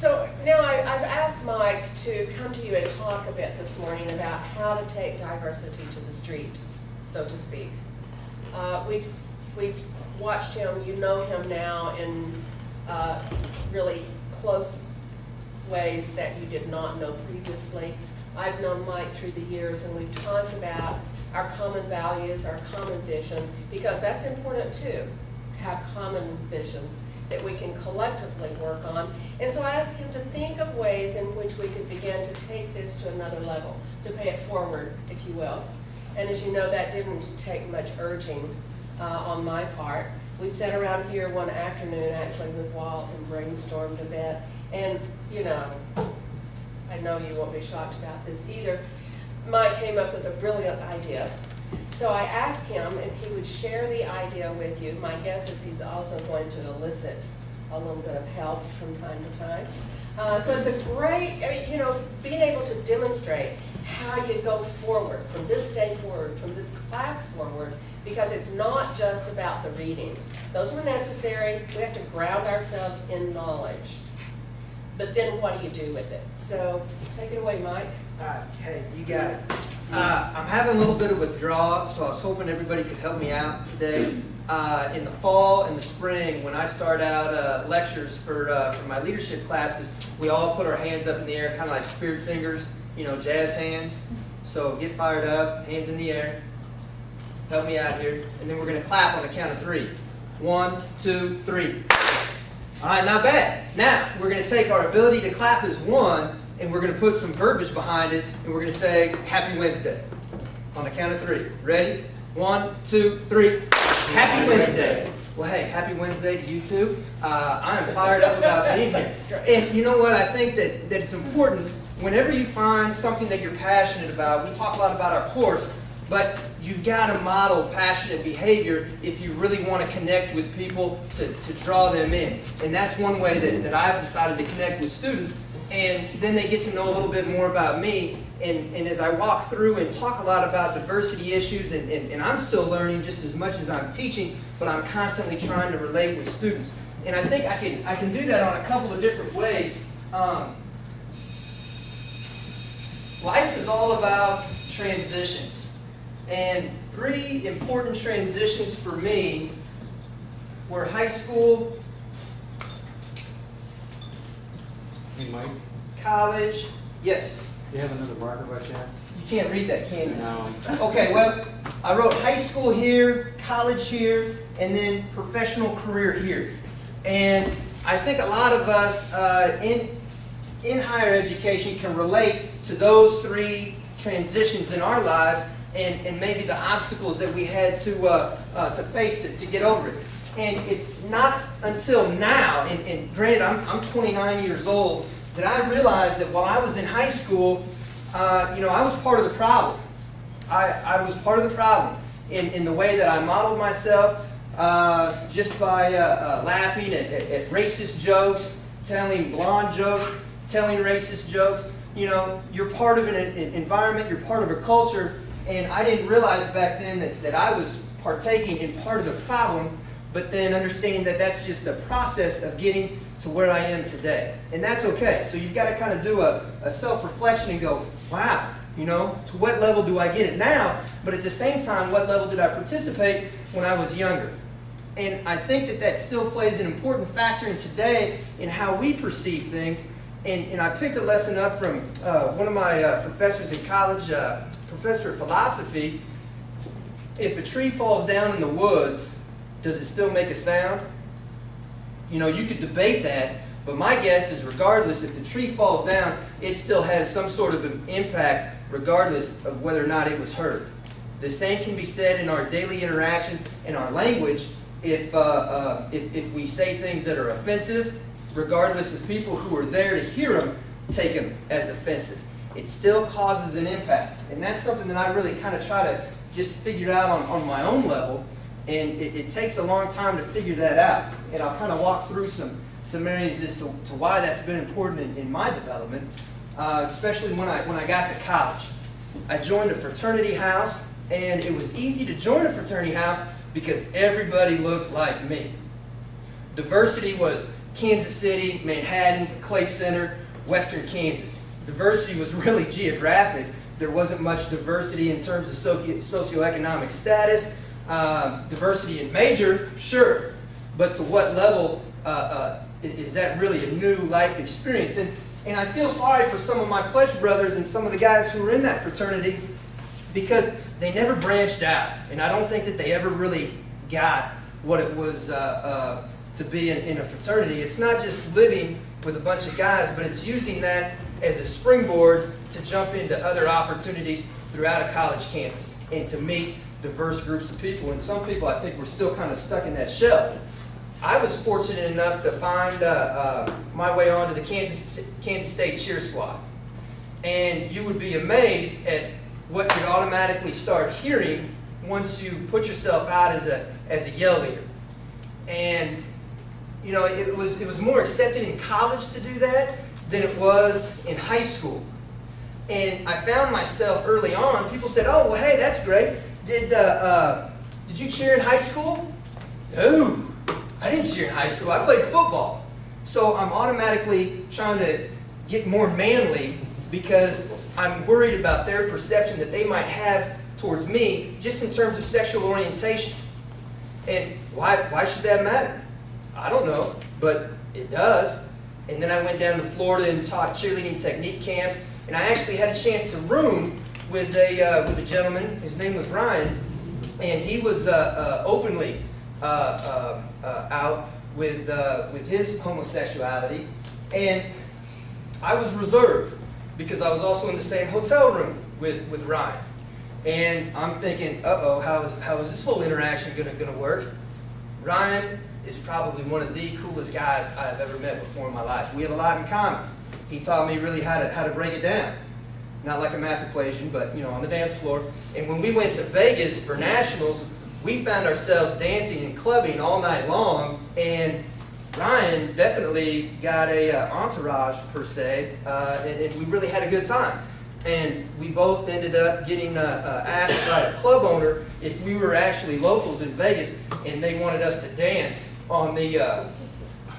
So now I've asked Mike to come to you and talk a bit this morning about how to take diversity to the street, so to speak. We've watched him, you know him now in really close ways that you did not know previously. I've known Mike through the years, and we've talked about our common values, our common vision, because that's important too, to have common visions that we can collectively work on. And so I asked him to think of ways in which we could begin to take this to another level, to pay it forward, if you will. And as you know, that didn't take much urging on my part. We sat around here one afternoon actually with Walt and brainstormed a bit. And you know, I know you won't be shocked about this either. Mike came up with a brilliant idea. So I asked him if he would share the idea with you. My guess is he's also going to elicit a little bit of help from time to time. So it's a great, you know, being able to demonstrate how you go forward, from this day forward, from this class forward, because it's not just about the readings. Those were necessary. We have to ground ourselves in knowledge. But then what do you do with it? So take it away, Mike. Hey, you got it. I'm having a little bit of withdrawal, so I was hoping everybody could help me out today. In the fall and the spring, when I start out lectures for my leadership classes, we all put our hands up in the air, kind of like spirit fingers, you know, jazz hands. So get fired up, hands in the air. Help me out here. And then we're going to clap on the count of 3. 1, 2, 3. All right, not bad. Now, we're going to take our ability to clap as one, and we're going to put some verbiage behind it, and we're going to say, Happy Wednesday. On the count of 3. Ready? 1, 2, 3. Happy Wednesday. Well, hey, happy Wednesday to you too. I am fired up about being here. And you know what? I think that it's important, whenever you find something that you're passionate about, we talk a lot about our course, but you've got to model passionate behavior if you really want to connect with people to draw them in. And that's one way that I've decided to connect with students. And then they get to know a little bit more about me. And as I walk through and talk a lot about diversity issues, and I'm still learning just as much as I'm teaching, but I'm constantly trying to relate with students. And I think I can do that on a couple of different ways. Life is all about transitions. And 3 important transitions for me were high school, Hey, Mike, college, yes. do you have another marker by chance? You can't read that, can you? No. Okay, well, I wrote high school here, college here, and then professional career here. And I think a lot of us in higher education can relate to those 3 transitions in our lives, and maybe the obstacles that we had to face to get over it. And it's not until now, and granted I'm 29 years old, that I realized that while I was in high school, you know, I was part of the problem. I was part of the problem in the way that I modeled myself, just by laughing at racist jokes, telling blonde jokes, telling racist jokes. You know, you're part of an environment, you're part of a culture, and I didn't realize back then that I was partaking in part of the problem, but then understanding that that's just a process of getting to where I am today. And that's okay. So you've got to kind of do a self-reflection and go, wow, you know, to what level do I get it now? But at the same time, what level did I participate when I was younger? And I think that still plays an important factor in today in how we perceive things. And I picked a lesson up from one of my professors in college, professor of philosophy. If a tree falls down in the woods, does it still make a sound? You know, you could debate that, but my guess is regardless, if the tree falls down, it still has some sort of an impact regardless of whether or not it was heard. The same can be said in our daily interaction and our language. If we say things that are offensive, regardless of people who are there to hear them take them as offensive, it still causes an impact. And that's something that I really kind of try to just figure out on my own level. And it takes a long time to figure that out. And I'll kind of walk through some areas as to why that's been important in my development, especially when I got to college. I joined a fraternity house, and it was easy to join a fraternity house because everybody looked like me. Diversity was Kansas City, Manhattan, Clay Center, Western Kansas. Diversity was really geographic. There wasn't much diversity in terms of socioeconomic status. Diversity in major, sure, but to what level is that really a new life experience? And I feel sorry for some of my pledge brothers and some of the guys who were in that fraternity because they never branched out. And I don't think that they ever really got what it was to be in a fraternity. It's not just living with a bunch of guys, but it's using that as a springboard to jump into other opportunities throughout a college campus and to meet diverse groups of people. And some people, I think, were still kind of stuck in that shell. I was fortunate enough to find my way onto the Kansas State cheer squad. And you would be amazed at what you automatically start hearing once you put yourself out as a yell leader. And you know, it was more accepted in college to do that than it was in high school. And I found myself early on, people said, oh, well, hey, that's great. Did you cheer in high school? No, I didn't cheer in high school. I played football. So I'm automatically trying to get more manly because I'm worried about their perception that they might have towards me just in terms of sexual orientation. And why should that matter? I don't know, but it does. And then I went down to Florida and taught cheerleading technique camps. And I actually had a chance to room with a gentleman. His name was Ryan, and he was openly out with his homosexuality. And I was reserved because I was also in the same hotel room with Ryan. And I'm thinking, uh-oh, how is this whole interaction gonna work? Ryan is probably one of the coolest guys I've ever met before in my life. We have a lot in common. He taught me really how to break it down. Not like a math equation, but you know, on the dance floor. And when we went to Vegas for nationals, we found ourselves dancing and clubbing all night long. And Ryan definitely got a entourage per se, and we really had a good time. And we both ended up getting asked by a club owner if we were actually locals in Vegas, and they wanted us to dance on the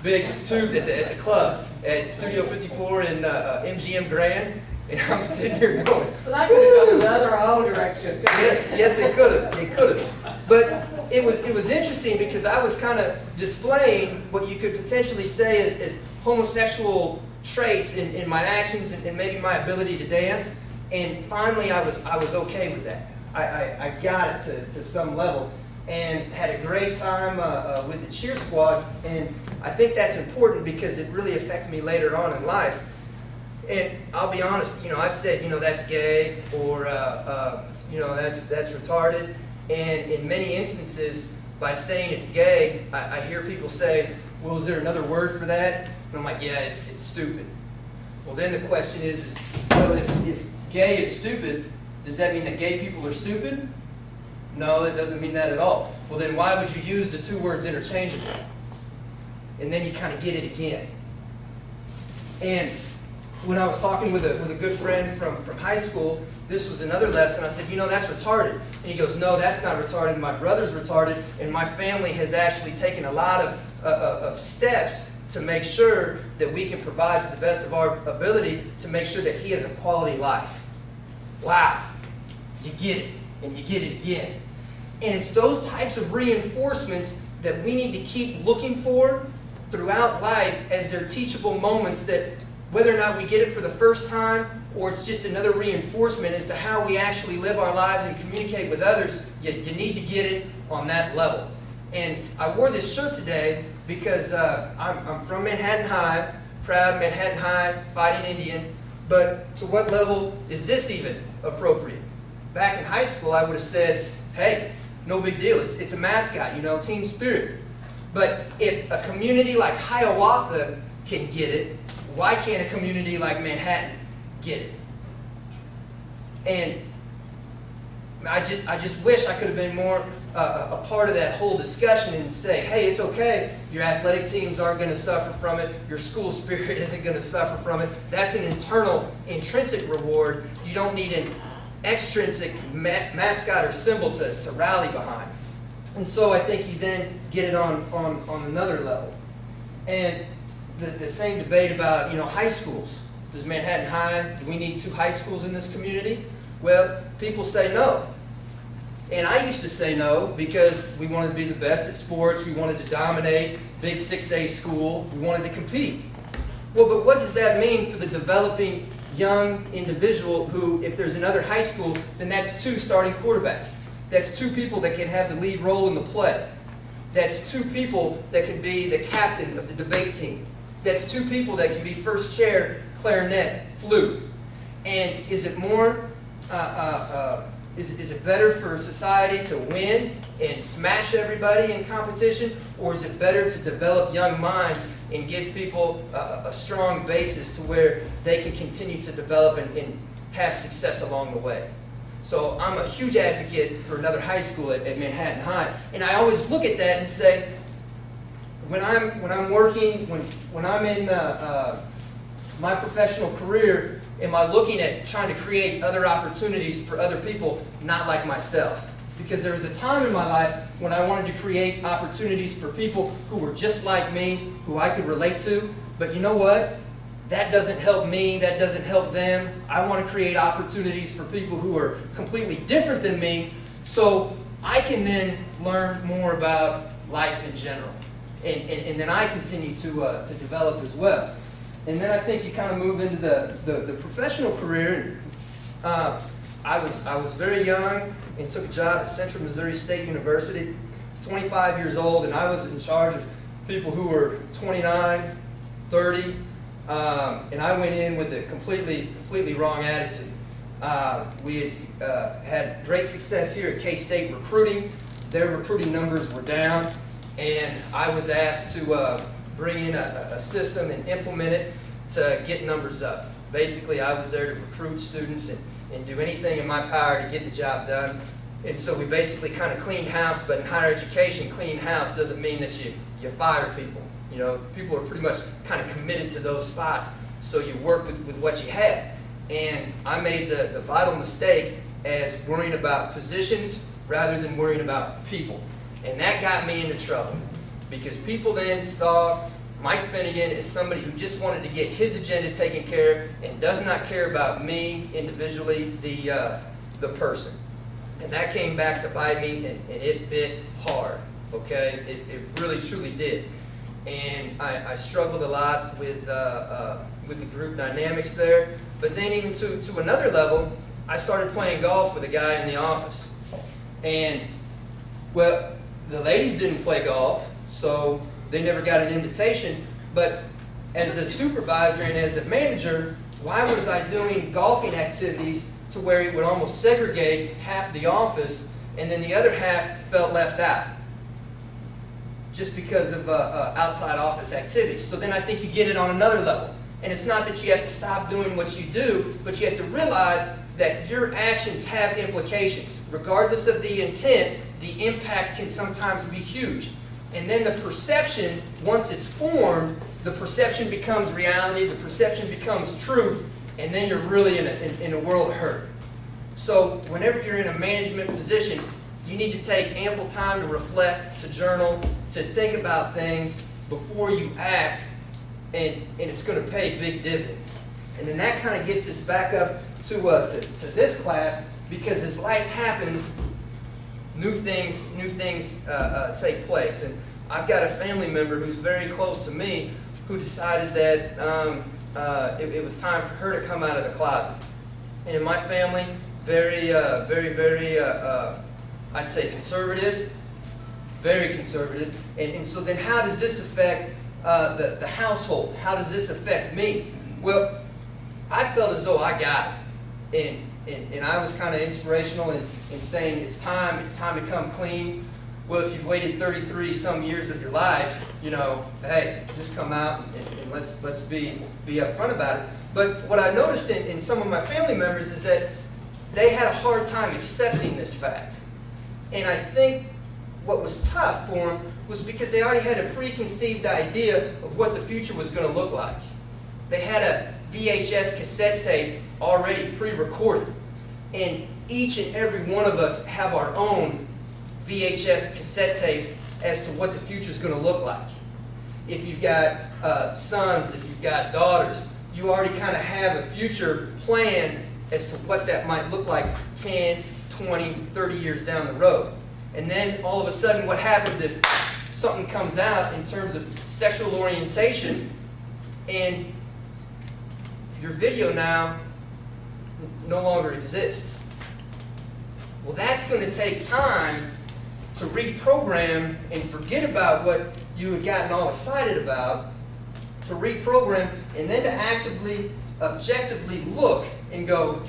big tube at the clubs at Studio 54 in MGM Grand. And I'm sitting here going, Well, that could have gone another whole direction. yes, it could have. But it was interesting because I was kind of displaying what you could potentially say as homosexual traits in my actions and maybe my ability to dance. And finally, I was okay with that. I got it to some level and had a great time with the cheer squad. And I think that's important because it really affected me later on in life. And I'll be honest, you know, I've said, you know, that's gay or, you know, that's retarded. And in many instances, by saying it's gay, I hear people say, well, is there another word for that? And I'm like, yeah, it's stupid. Well, then the question is well, if gay is stupid, does that mean that gay people are stupid? No, it doesn't mean that at all. Well, then why would you use the two words interchangeably? And then you kind of get it again. And when I was talking with a good friend from high school, this was another lesson. I said, you know, that's retarded. And he goes, no, that's not retarded. My brother's retarded, and my family has actually taken a lot of steps to make sure that we can provide to the best of our ability to make sure that he has a quality life. Wow, you get it, and you get it again. And it's those types of reinforcements that we need to keep looking for throughout life as they're teachable moments that whether or not we get it for the first time or it's just another reinforcement as to how we actually live our lives and communicate with others, you need to get it on that level. And I wore this shirt today because I'm from Manhattan High, proud Manhattan High, fighting Indian, but to what level is this even appropriate? Back in high school, I would have said, hey, no big deal, it's a mascot, you know, team spirit. But if a community like Hiawatha can get it, why can't a community like Manhattan get it? And I just wish I could have been more a part of that whole discussion and say, hey, it's okay. Your athletic teams aren't going to suffer from it. Your school spirit isn't going to suffer from it. That's an internal, intrinsic reward. You don't need an extrinsic mascot or symbol to rally behind. And so I think you then get it on another level. And the same debate about, high schools. Does Manhattan High, do we need 2 high schools in this community? Well, people say no. And I used to say no because we wanted to be the best at sports, we wanted to dominate, big 6A school, we wanted to compete. Well, but what does that mean for the developing young individual who, if there's another high school, then that's 2 starting quarterbacks. That's 2 people that can have the lead role in the play. That's 2 people that can be the captain of the debate team. That's 2 people that can be first chair, clarinet, flute. And is it more, is it better for society to win and smash everybody in competition, or is it better to develop young minds and give people a strong basis to where they can continue to develop and have success along the way? So I'm a huge advocate for another high school at Manhattan High, and I always look at that and say, when I'm working, when I'm in my professional career, am I looking at trying to create other opportunities for other people, not like myself? Because there was a time in my life when I wanted to create opportunities for people who were just like me, who I could relate to, but you know what? That doesn't help me, that doesn't help them. I want to create opportunities for people who are completely different than me, so I can then learn more about life in general. And then I continue to develop as well. And then I think you kind of move into the professional career. I was very young and took a job at Central Missouri State University, 25 years old, and I was in charge of people who were 29, 30, and I went in with a completely wrong attitude. We had great success here at K-State recruiting. Their recruiting numbers were down, and I was asked to bring in a system and implement it to get numbers up. Basically, I was there to recruit students and do anything in my power to get the job done. And so we basically kind of cleaned house, but in higher education, clean house doesn't mean that you fire people. People are pretty much kind of committed to those spots, so you work with what you have. And I made the vital mistake as worrying about positions rather than worrying about people. And that got me into trouble, because people then saw Mike Finnegan as somebody who just wanted to get his agenda taken care of and does not care about me individually, the person. And that came back to bite me, and it bit hard, okay? It really, truly did. And I struggled a lot with the group dynamics there. But then even to another level, I started playing golf with a guy in the office. And, well, the ladies didn't play golf, so they never got an invitation. But as a supervisor and as a manager, why was I doing golfing activities to where it would almost segregate half the office, and then the other half felt left out? Just because of outside office activities. So then I think you get it on another level. And it's not that you have to stop doing what you do, but you have to realize that your actions have implications. Regardless of the intent, the impact can sometimes be huge. And then the perception, once it's formed, the perception becomes reality, the perception becomes truth, and then you're really in a world of hurt. So whenever you're in a management position, you need to take ample time to reflect, to journal, to think about things before you act, and it's going to pay big dividends. And then that kind of gets us back up to this class, because as life happens, new things take place. And I've got a family member who's very close to me who decided that it was time for her to come out of the closet. And in my family, very, I'd say conservative, very conservative. And so then how does this affect the household? How does this affect me? Well, I felt as though I got it. And I was kind of inspirational in saying it's time to come clean. Well, if you've waited 33 some years of your life, hey, just come out and let's be upfront about it. But what I noticed in some of my family members is that they had a hard time accepting this fact. And I think what was tough for them was because they already had a preconceived idea of what the future was going to look like. They had a VHS cassette tape already pre-recorded. And each and every one of us have our own VHS cassette tapes as to what the future is going to look like. If you've got sons, if you've got daughters, you already kind of have a future plan as to what that might look like 10, 20, 30 years down the road. And then all of a sudden what happens if something comes out in terms of sexual orientation and your video now no longer exists? Well, that's going to take time to reprogram and forget about what you had gotten all excited about, to reprogram, and then to actively, objectively look and go,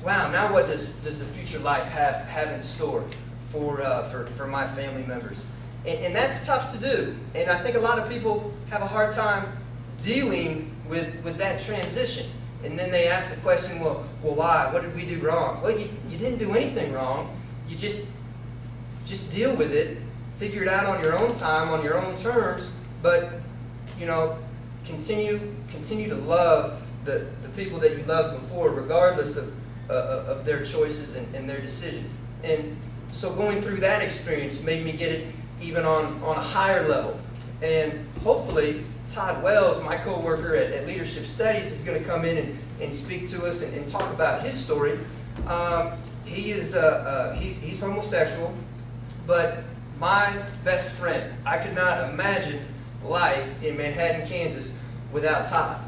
wow, now what does the future life have in store for my family members? And that's tough to do. And I think a lot of people have a hard time dealing with that transition. And then they ask the question, well, why? What did we do wrong? Well, you didn't do anything wrong. You just deal with it, figure it out on your own time, on your own terms, but, you know, continue to love the people that you loved before, regardless of their choices and their decisions. And so going through that experience made me get it even on a higher level. And hopefully Todd Wells, my coworker at Leadership Studies, is going to come in and speak to us and talk about his story. He's homosexual, but my best friend. I could not imagine life in Manhattan, Kansas without Todd.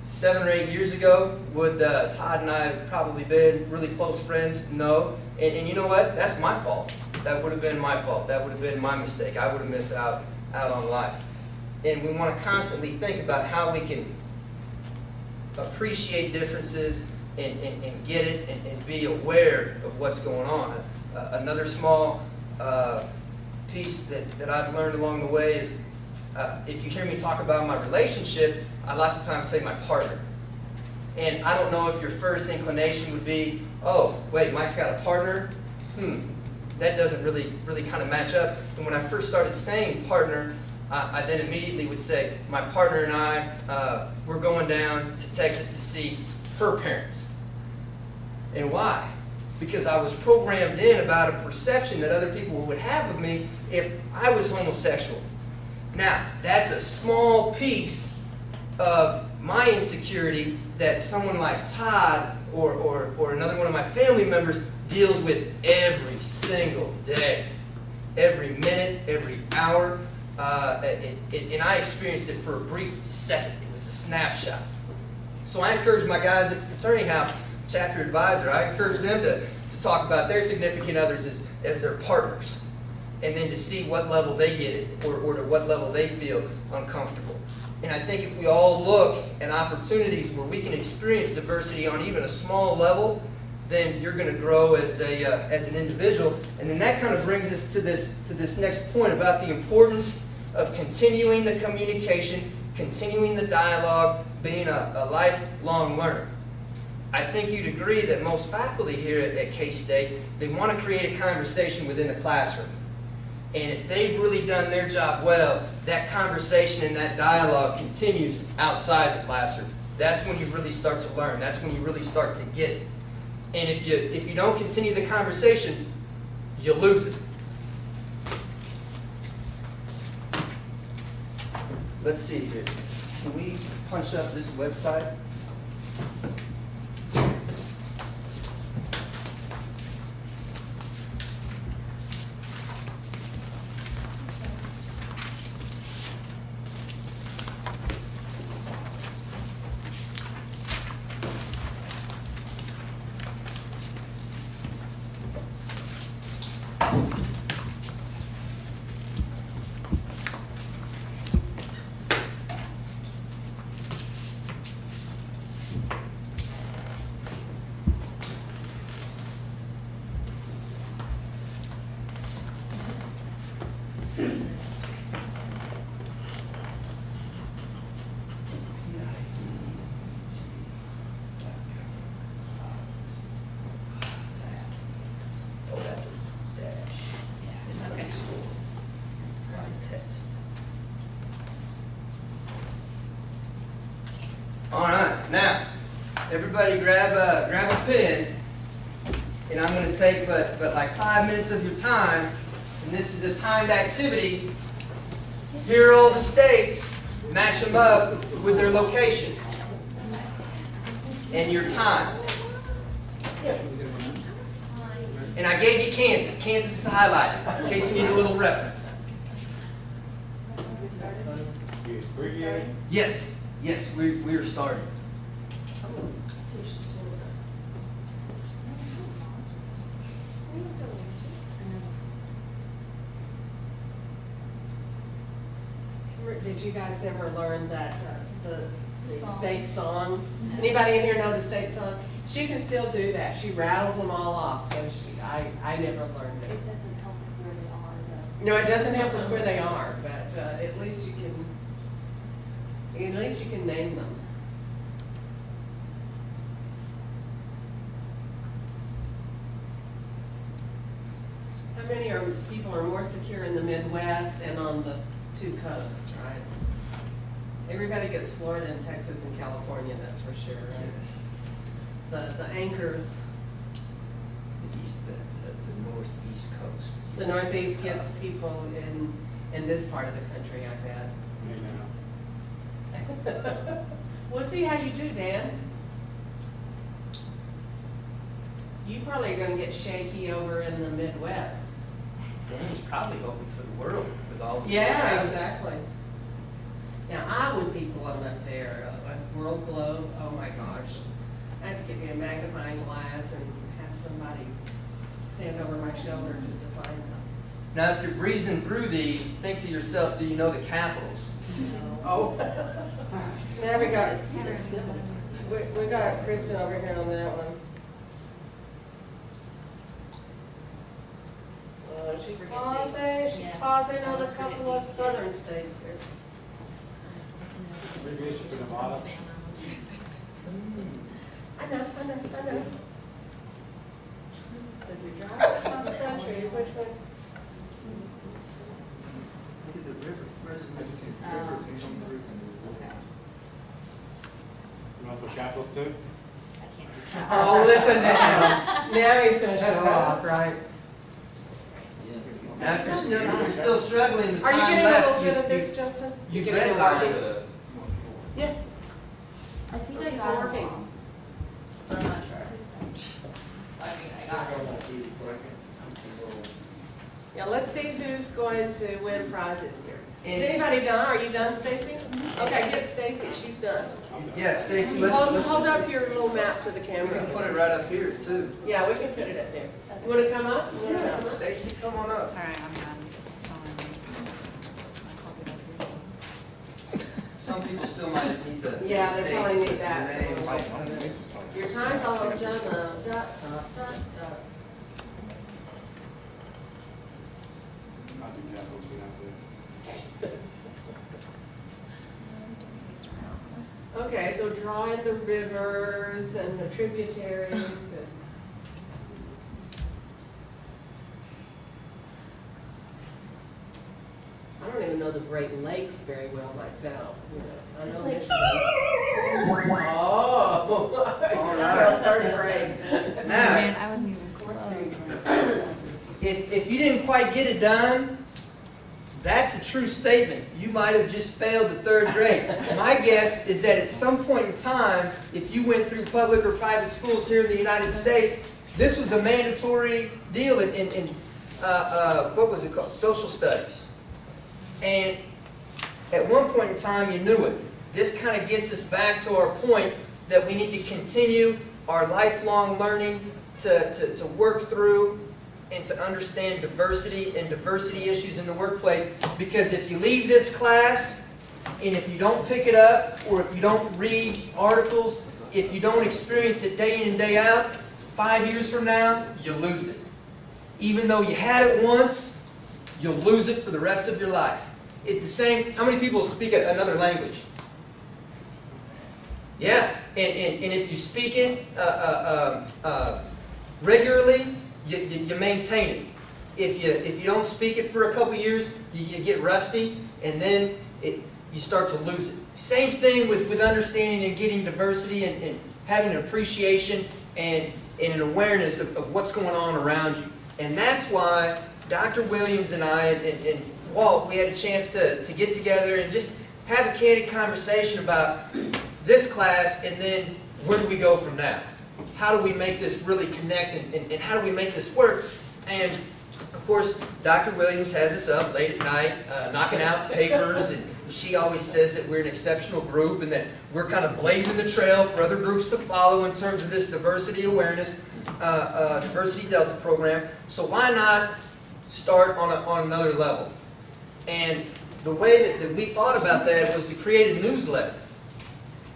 7 or 8 years ago, would Todd and I have probably been really close friends? No. And you know what? That's my fault. That would have been my fault. That would have been my mistake. I would have missed out on life. And we want to constantly think about how we can appreciate differences and get it and be aware of what's going on. Another small piece that I've learned along the way is if you hear me talk about my relationship, I lots of times say my partner. And I don't know if your first inclination would be, oh, wait, Mike's got a partner? That doesn't really kind of match up. And when I first started saying partner, I then immediately would say, my partner and I, we're going down to Texas to see her parents. And why? Because I was programmed in about a perception that other people would have of me if I was homosexual. Now, that's a small piece of my insecurity that someone like Todd or another one of my family members deals with every single day, every minute, every hour. And I experienced it for a brief second. It was a snapshot. So I encourage my guys at the fraternity house, chapter advisor, I encourage them to talk about their significant others as their partners, and then to see what level they get it, or to what level they feel uncomfortable. And I think if we all look at opportunities where we can experience diversity on even a small level, then you're going to grow as an individual. And then that kind of brings us to this next point about the importance of continuing the communication, continuing the dialogue, being a lifelong learner. I think you'd agree that most faculty here at K-State, they want to create a conversation within the classroom. And if they've really done their job well, that conversation and that dialogue continues outside the classroom. That's when you really start to learn. That's when you really start to get it. And if you don't continue the conversation, you lose it. Let's see here. Can we punch up this website? Everybody grab a pen, and I'm going to take but like 5 minutes of your time, and this is a timed activity. Here are all the states match them up with their location and your time. And I gave you Kansas. Kansas is highlighted in case you need a little reference. Yes, yes, we are starting. Did you guys ever learn that the state song? Anybody in here know the state song? She can still do that. She rattles them all off. So I never learned it. It doesn't help with where they are, though. No, it doesn't help with where they are, but at least you can name them. How many people are more secure in the Midwest and on the two coasts, right? Everybody gets Florida and Texas and California, that's for sure, right? Yes. The anchors, The northeast coast. the Northeast gets people in this part of the country, I bet. We'll see how you do, Dan. You probably are gonna get shaky over in the Midwest. Dan's probably hoping for the world with all the Yeah, travels. exactly. Now, I would be blown up there, a world globe, oh my gosh. I have to get me a magnifying glass and have somebody stand over my shoulder just to find them. Now, if you're breezing through these, think to yourself, do you know the capitals? Oh. Now we got, Just we got Kristen over here on that one. She's pausing on a couple of southern states here. Abbreviation for Nevada. I know. So if you're driving across the country, which one? Look at the river. Where's the Mississippi? You want the capitals too? Oh, listen to him. Now he's gonna show off, right? Now, if you're still struggling, the Are you time getting a left, little bit of you- this, Justin? You've getting a little redlined. bit? Yeah. I think Okay, I got it working. wrong, but I'm not sure. I mean, I got it. Yeah, let's see who's going to win prizes here. Is And- anybody done? Are you done, Stacy? Okay, get Stacy, she's done. Yeah, Stacy, Hold let's up your little map to the we camera. can put it right up here too. Yeah, we can put it up there. You wanna come up? You wanna come up? Stacy, come on up. All right, I'm done. Some people still might need the. Yeah, they probably Stacy, need that. the name. Your time's almost done, dot. Not the capitals, we have to. Okay, so draw in the rivers and the tributaries and. I don't even know the Great Lakes very well myself, you know. I know It's Michigan. Oh. All right. Third grade. Now, Man, I wasn't even close. if you didn't quite get it done, that's a true statement. You might have just failed the third grade. My guess is that at some point in time, if you went through public or private schools here in the United States, this was a mandatory deal in what was it called? Social studies. And at one point in time, you knew it. This kind of gets us back to our point that we need to continue our lifelong learning to work through and to understand diversity and diversity issues in the workplace. Because if you leave this class and if you don't pick it up, or if you don't read articles, if you don't experience it day in and day out, 5 years from now, you lose it. Even though you had it once, you'll lose it for the rest of your life. It's the same. How many people speak another language? Yeah, and if you speak it regularly, you maintain it. If you don't speak it for a couple years, you get rusty, and then you start to lose it. Same thing with understanding and getting diversity and having an appreciation and an awareness of what's going on around you. And that's why Dr. Williams and I and Walt, we had a chance to get together and just have a candid conversation about this class, and then where do we go from now? How do we make this really connect, and how do we make this work? And of course, Dr. Williams has us up late at night, knocking out papers, and she always says that we're an exceptional group and that we're kind of blazing the trail for other groups to follow in terms of this diversity awareness, diversity Delta program. So why not start on another level? And the way that we thought about that was to create a newsletter.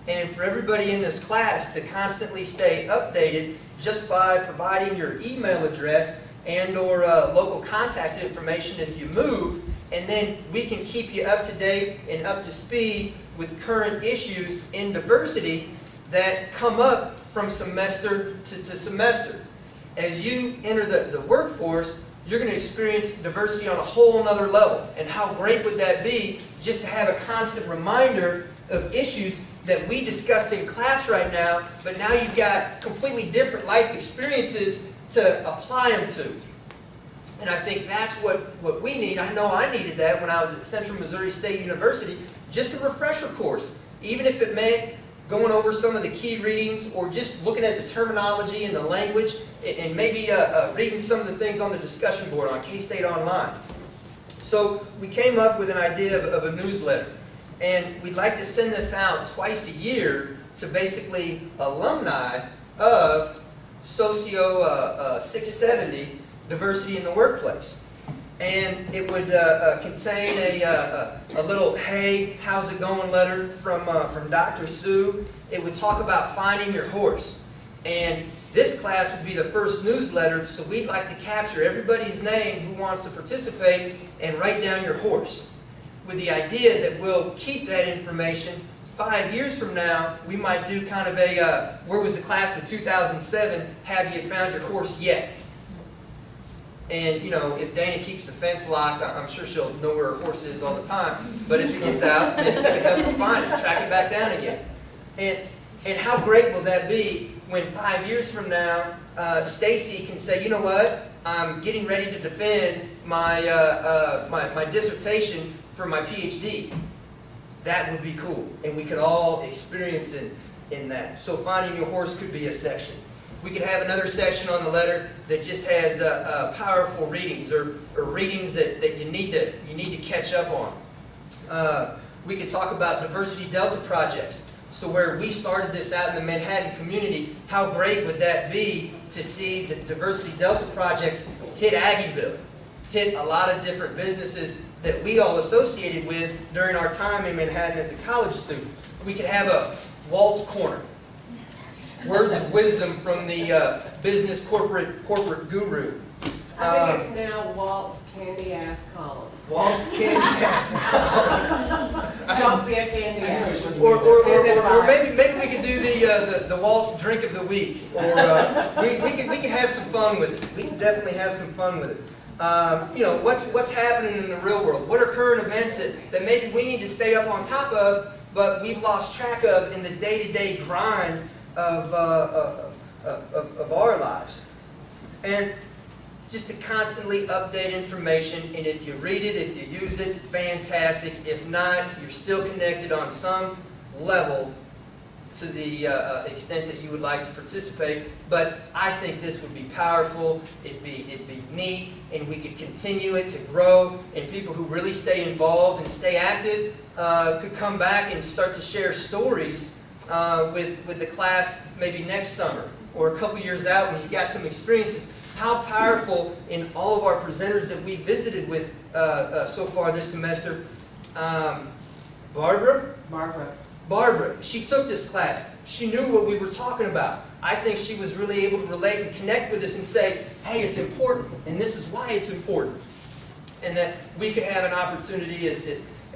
And for everybody in this class to constantly stay updated just by providing your email address and or local contact information if you move, and then we can keep you up to date and up to speed with current issues in diversity that come up from semester to semester. As you enter the workforce, you're going to experience diversity on a whole nother level. And how great would that be just to have a constant reminder of issues that we discussed in class right now, but now you've got completely different life experiences to apply them to. And I think that's what we need. I know I needed that when I was at Central Missouri State University, just a refresher course. Even if it meant going over some of the key readings or just looking at the terminology and the language and maybe reading some of the things on the discussion board on K-State Online. So we came up with an idea of a newsletter. And we'd like to send this out twice a year to basically alumni of Socio 670, Diversity in the Workplace. And it would contain a little, hey, how's it going letter from Dr. Sue. It would talk about finding your horse. And this class would be the first newsletter, so we'd like to capture everybody's name who wants to participate and write down your horse, with the idea that we'll keep that information. 5 years from now, we might do kind of a, where was the class of 2007, have you found your horse yet? And, you know, if Dana keeps the fence locked, I'm sure she'll know where her horse is all the time. But if it gets out, then we can help her find it, track it back down again. And how great will that be when 5 years from now, Stacy can say, you know what, I'm getting ready to defend my, my dissertation for my PhD. That would be cool, and we could all experience it in that. So finding your horse could be a section. We could have another section on the letter that just has powerful readings or readings that you need to catch up on. We could talk about diversity Delta projects. So where we started this out in the Manhattan community, how great would that be to see the diversity Delta projects hit Aggieville, hit a lot of different businesses that we all associated with during our time in Manhattan as a college student. We could have a Walt's Corner. Words of wisdom from the business corporate guru. I think it's now Walt's Candy Ass Column. Walt's Candy Ass Column. Don't be a candy ass. Or maybe we could do the Walt's Drink of the Week. Or we could have some fun with it. We can definitely have some fun with it. You know, what's happening in the real world? What are current events that maybe we need to stay up on top of, but we've lost track of in the day-to-day grind of our lives? And just to constantly update information, and if you read it, if you use it, fantastic. If not, you're still connected on some level to the extent that you would like to participate. But I think this would be powerful, it'd be neat, and we could continue it to grow, and people who really stay involved and stay active could come back and start to share stories with the class maybe next summer or a couple years out when you got some experiences. How powerful in all of our presenters that we visited with so far this semester. Barbara, she took this class. She knew what we were talking about. I think she was really able to relate and connect with us and say, hey, it's important, and this is why it's important. And that we could have an opportunity as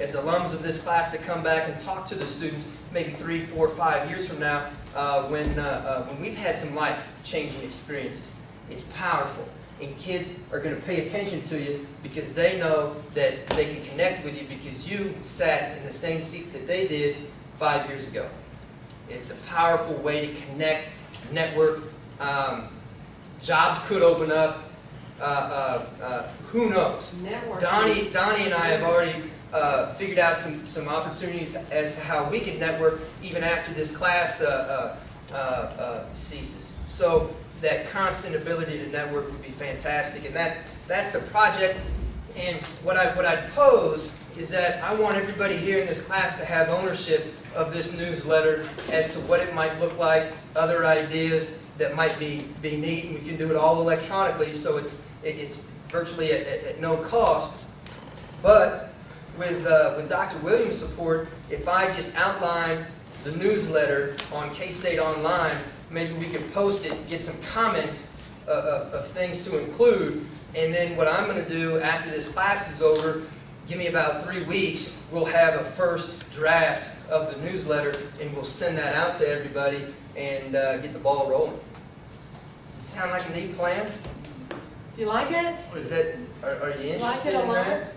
alums of this class to come back and talk to the students maybe 3, 4, 5 years from now when we've had some life-changing experiences. It's powerful, and kids are going to pay attention to you because they know that they can connect with you because you sat in the same seats that they did 5 years ago. It's a powerful way to connect, network. Jobs could open up. Who knows? Network. Donnie and I have already figured out some opportunities as to how we can network even after this class ceases. So that constant ability to network would be fantastic, and that's the project. And what I'd pose is that I want everybody here in this class to have ownership of this newsletter as to what it might look like, other ideas that might be neat, and we can do it all electronically, so it's virtually at no cost. But with Dr. Williams' support, if I just outline the newsletter on K-State Online, maybe we can post it, get some comments of things to include, and then what I'm going to do after this class is over, give me about 3 weeks, we'll have a first draft of the newsletter, and we'll send that out to everybody and get the ball rolling. Does it sound like a neat plan? Do you like it? What is that? Are you Like interested it a in lot? that?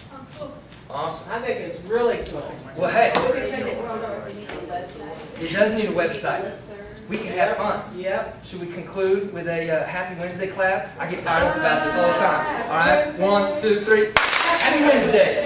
Sounds cool. Awesome. I think it's really cool. Well, hey, We need a website. it does need a We need a website. listserv. We can have fun. Yep. Should we conclude with a Happy Wednesday clap? I get fired up about this all the time. All right, 1, 2, 3. Happy Wednesday.